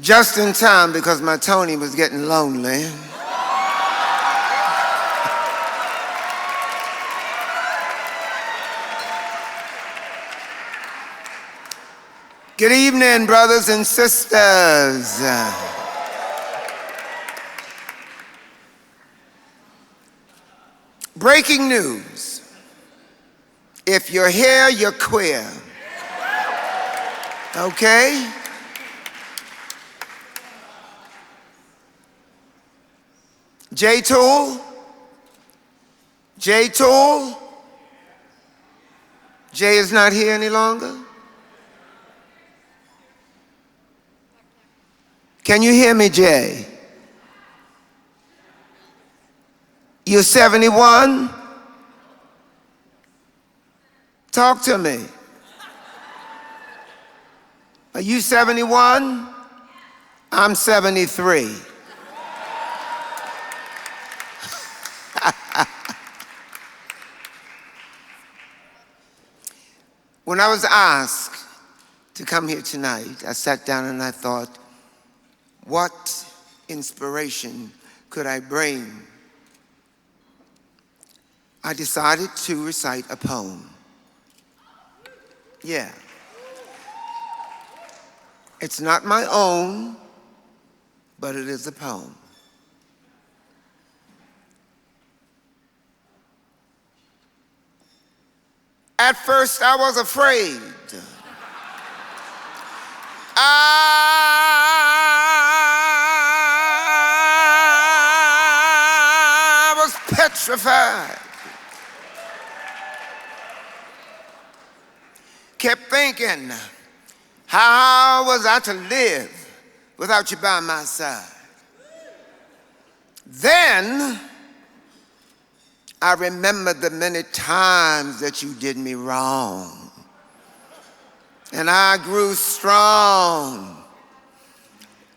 Just in time because my Tony was getting lonely. Good evening, brothers and sisters. Breaking news. If you're here, you're queer. Okay? J-Tool? J-Tool? Jay is not here any longer? Can you hear me, Jay? You're 71? Talk to me. Are you 71? I'm 73. When I was asked to come here tonight, I sat down and I thought, what inspiration could I bring? I decided to recite a poem. Yeah. It's not my own, but it is a poem. At first I was afraid. I was petrified. Kept thinking, how was I to live without you by my side? Then I remembered the many times that you did me wrong. And I grew strong.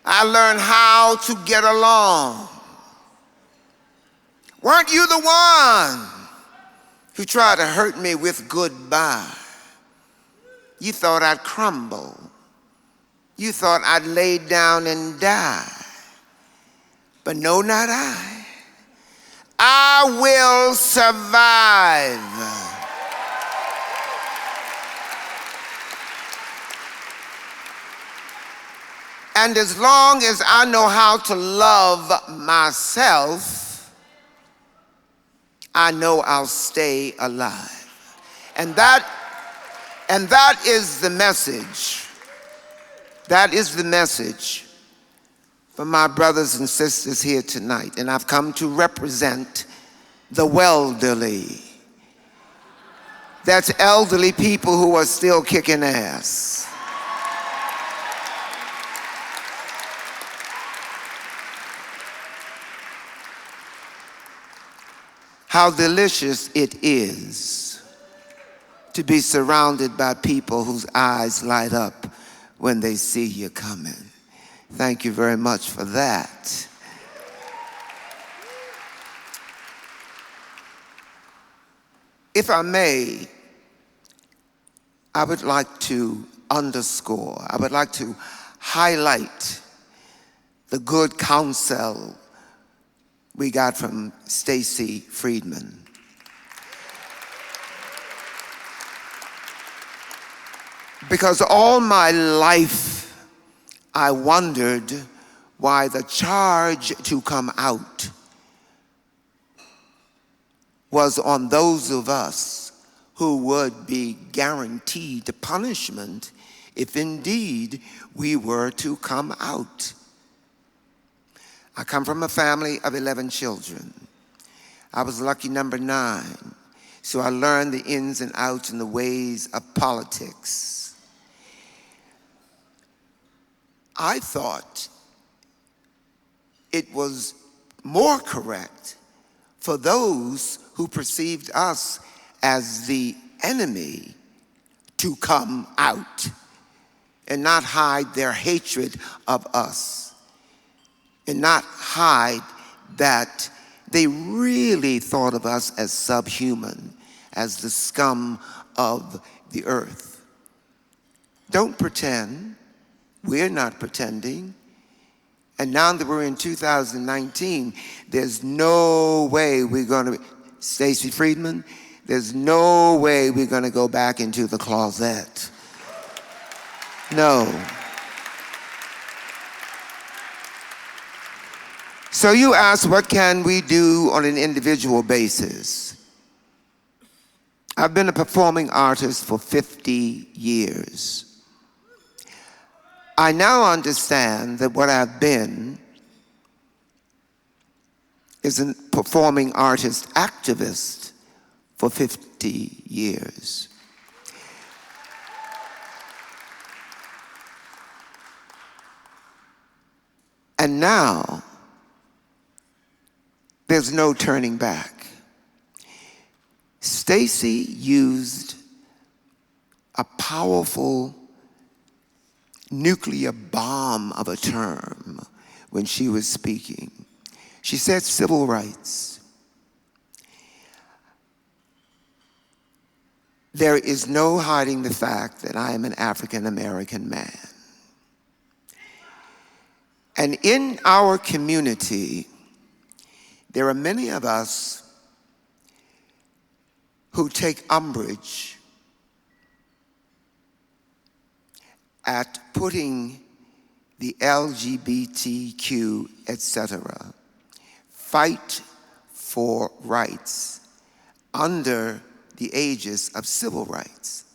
I learned how to get along. Weren't you the one who tried to hurt me with goodbye? You thought I'd crumble. You thought I'd lay down and die. But no, not I. I will survive. And as long as I know how to love myself, I know I'll stay alive. And that is the message. That is the message for my brothers and sisters here tonight. And I've come to represent the welderly. That's elderly people who are still kicking ass. How delicious it is to be surrounded by people whose eyes light up when they see you coming. Thank you very much for that. If I may, I would like to underscore, I would like to highlight the good counsel we got from Stacy Friedman. Because all my life I wondered why the charge to come out was on those of us who would be guaranteed punishment if indeed we were to come out. I come from a family of 11 children. I was lucky number 9, so I learned the ins and outs and the ways of politics. I thought it was more correct for those who perceived us as the enemy to come out and not hide their hatred of us. And not hide that they really thought of us as subhuman, as the scum of the earth. Don't pretend. We're not pretending. And now that we're in 2019, there's no way we're going to, Stacey Friedman, there's no way we're going to go back into the closet. No. So you ask, what can we do on an individual basis? I've been a performing artist for 50 years. I now understand that what I've been is a performing artist activist for 50 years. And now, there's no turning back. Stacey used a powerful nuclear bomb of a term when she was speaking. She said civil rights. There is no hiding the fact that I am an African American man. And in our community, there are many of us who take umbrage at putting the LGBTQ, etc., fight for rights under the aegis of civil rights.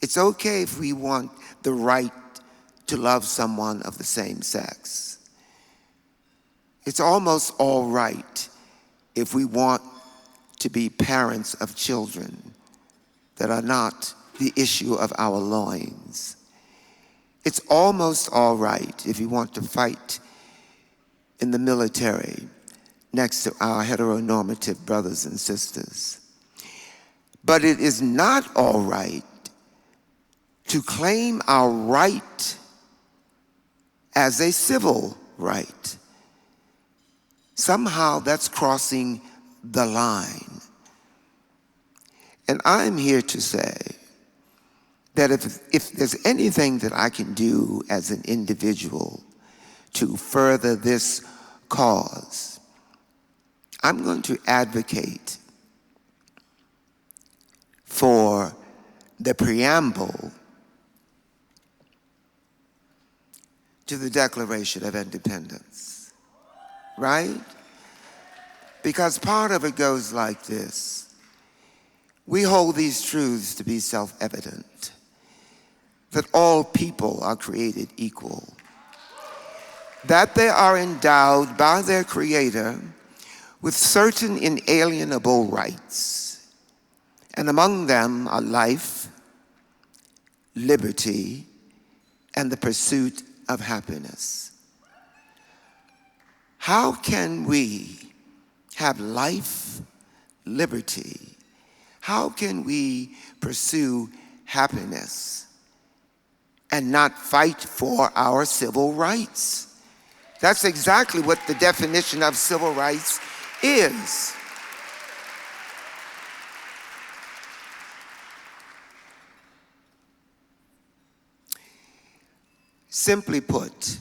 It's okay if we want the right to love someone of the same sex. It's almost all right if we want to be parents of children that are not the issue of our loins. It's almost all right if you want to fight in the military next to our heteronormative brothers and sisters. But it is not all right to claim our right as a civil right. Somehow that's crossing the line. And I'm here to say that if there's anything that I can do as an individual to further this cause, I'm going to advocate for the preamble to the Declaration of Independence, right? Because part of it goes like this. We hold these truths to be self-evident, that all people are created equal, that they are endowed by their Creator with certain inalienable rights, and among them are life, liberty, and the pursuit of happiness. How can we have life, liberty? How can we pursue happiness and not fight for our civil rights? That's exactly what the definition of civil rights is. Simply put,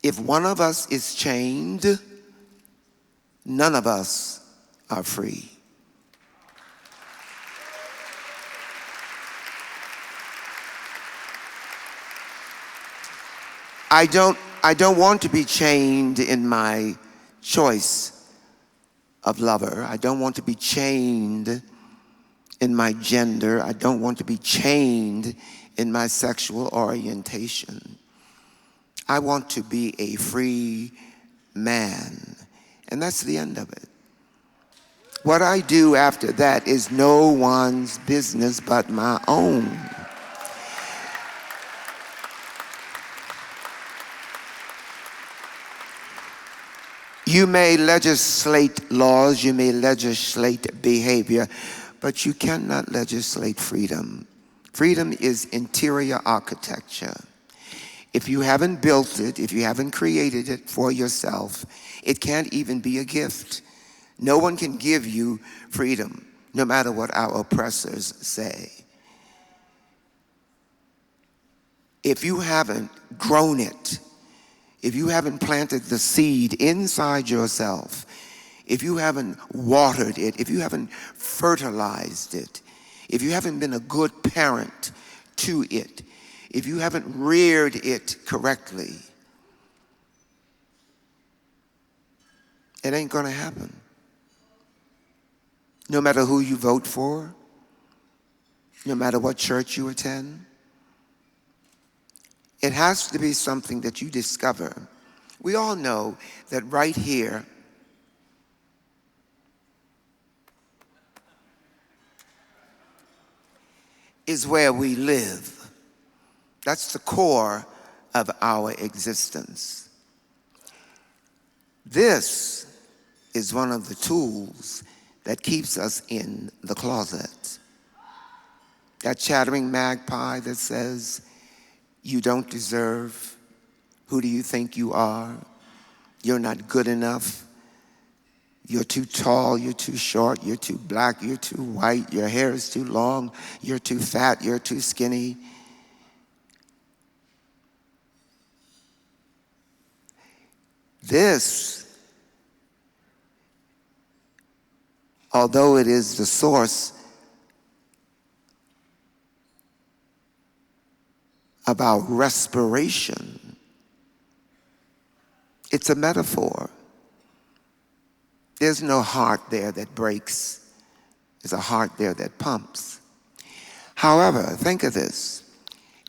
if one of us is chained, none of us are free. I don't want to be chained in my choice of lover. I don't want to be chained in my gender. I don't want to be chained in my sexual orientation. I want to be a free man. And that's the end of it. What I do after that is no one's business but my own. You may legislate laws, you may legislate behavior, but you cannot legislate freedom. Freedom is interior architecture. If you haven't built it, if you haven't created it for yourself, it can't even be a gift. No one can give you freedom, no matter what our oppressors say. if you haven't grown it, if you haven't planted the seed inside yourself, if you haven't watered it, if you haven't fertilized it, if you haven't been a good parent to it, if you haven't reared it correctly, it ain't gonna happen. No matter who you vote for, no matter what church you attend, it has to be something that you discover. We all know that right here is where we live. That's the core of our existence. This is one of the tools that keeps us in the closet. That chattering magpie that says, you don't deserve, who do you think you are? You're not good enough. You're too tall, you're too short, you're too black, you're too white, your hair is too long, you're too fat, you're too skinny. This, although it is the source of our respiration, it's a metaphor. There's no heart there that breaks. There's a heart there that pumps. However, think of this.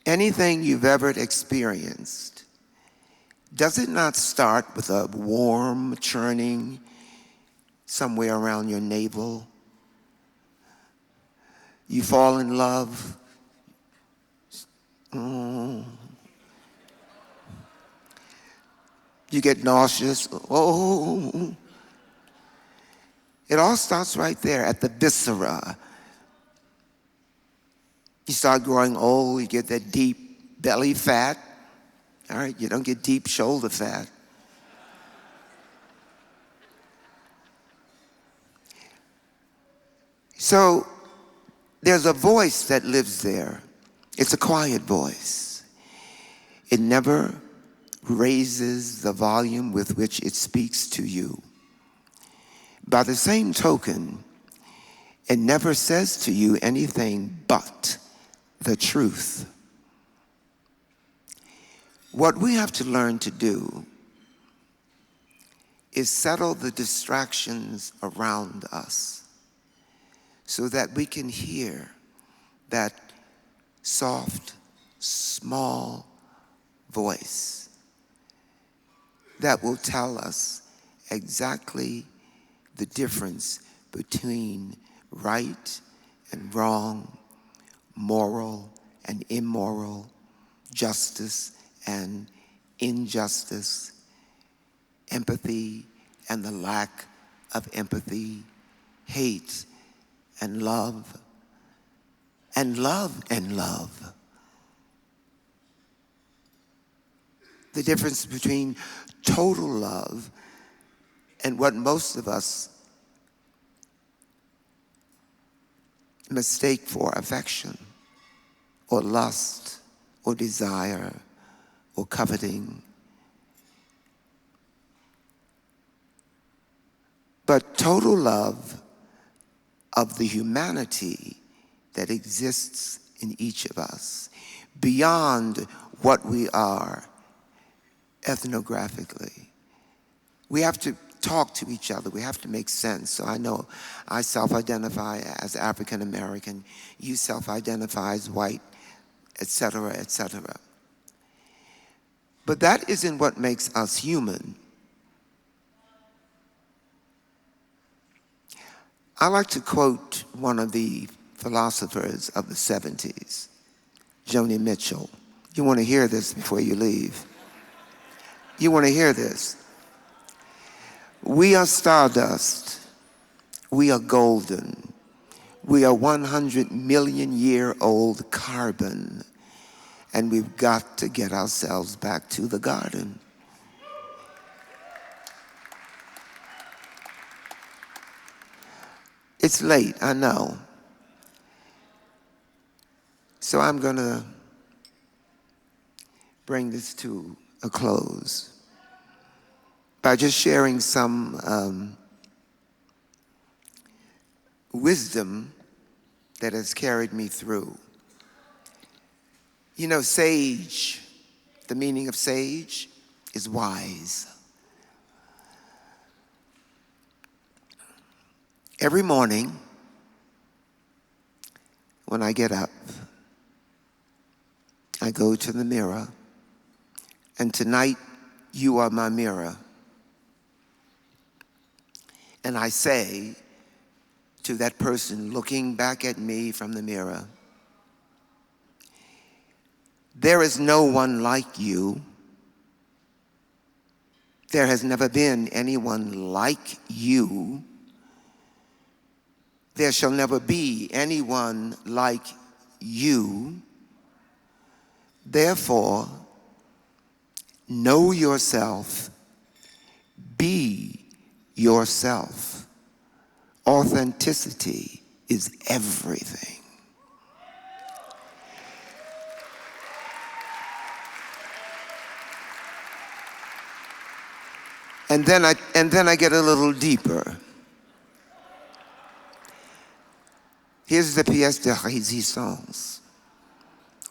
Anything you've ever experienced, does it not start with a warm churning somewhere around your navel? You fall in love. You get nauseous. Oh. It all starts right there at the viscera. You start growing old, you get that deep belly fat. All right, you don't get deep shoulder fat. So there's a voice that lives there. It's a quiet voice. It never raises the volume with which it speaks to you. By the same token, it never says to you anything but the truth. What we have to learn to do is settle the distractions around us so that we can hear that soft, small voice that will tell us exactly the difference between right and wrong, moral and immoral, justice and injustice, empathy and the lack of empathy, hate and love, and love and love. The difference between total love and what most of us mistake for affection or lust or desire or coveting. But total love of the humanity that exists in each of us, beyond what we are ethnographically. We have to talk to each other. We have to make sense. So I know I self-identify as African American, you self-identify as white, etc., etc. But that isn't what makes us human. I like to quote one of the philosophers of the 70s, Joni Mitchell. You want to hear this before you leave. You want to hear this. We are stardust. We are golden. We are 100 million year old carbon. And we've got to get ourselves back to the garden. It's late, I know. So I'm gonna bring this to a close by just sharing some wisdom that has carried me through. You know, sage, the meaning of sage is wise. Every morning when I get up, I go to the mirror, and tonight you are my mirror. And I say to that person looking back at me from the mirror, there is no one like you. There has never been anyone like you. There shall never be anyone like you. Therefore, know yourself, be yourself. Authenticity is everything. And then I get a little deeper. Here's the pièce de résistance.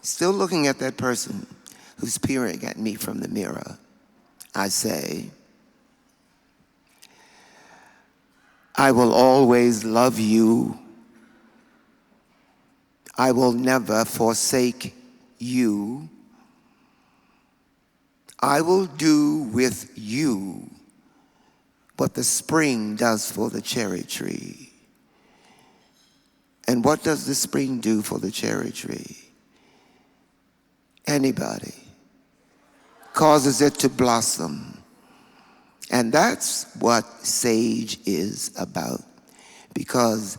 Still looking at that person who's peering at me from the mirror, I say, I will always love you. I will never forsake you. I will do with you what the spring does for the cherry tree. And what does the spring do for the cherry tree? Anybody. Causes it to blossom. And that's what SAGE is about. Because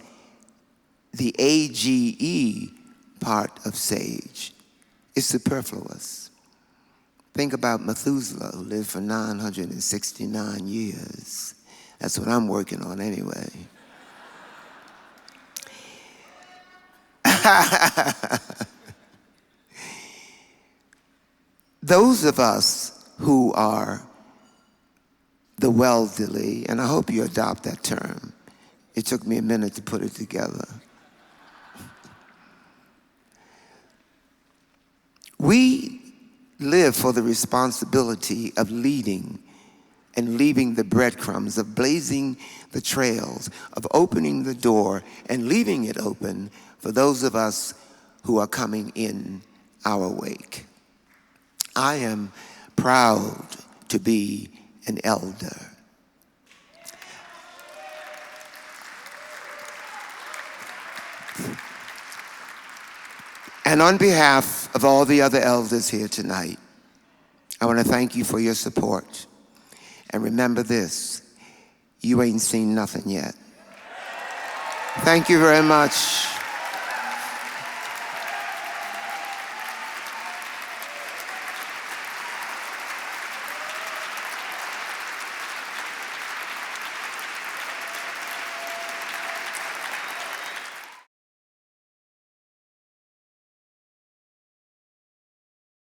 the AGE part of SAGE is superfluous. Think about Methuselah, who lived for 969 years. That's what I'm working on anyway. Those of us who are the wealthy, and I hope you adopt that term. It took me a minute to put it together. We live for the responsibility of leading and leaving the breadcrumbs, of blazing the trails, of opening the door and leaving it open for those of us who are coming in our wake. I am proud to be an elder. And on behalf of all the other elders here tonight, I want to thank you for your support. And remember this, you ain't seen nothing yet. Thank you very much.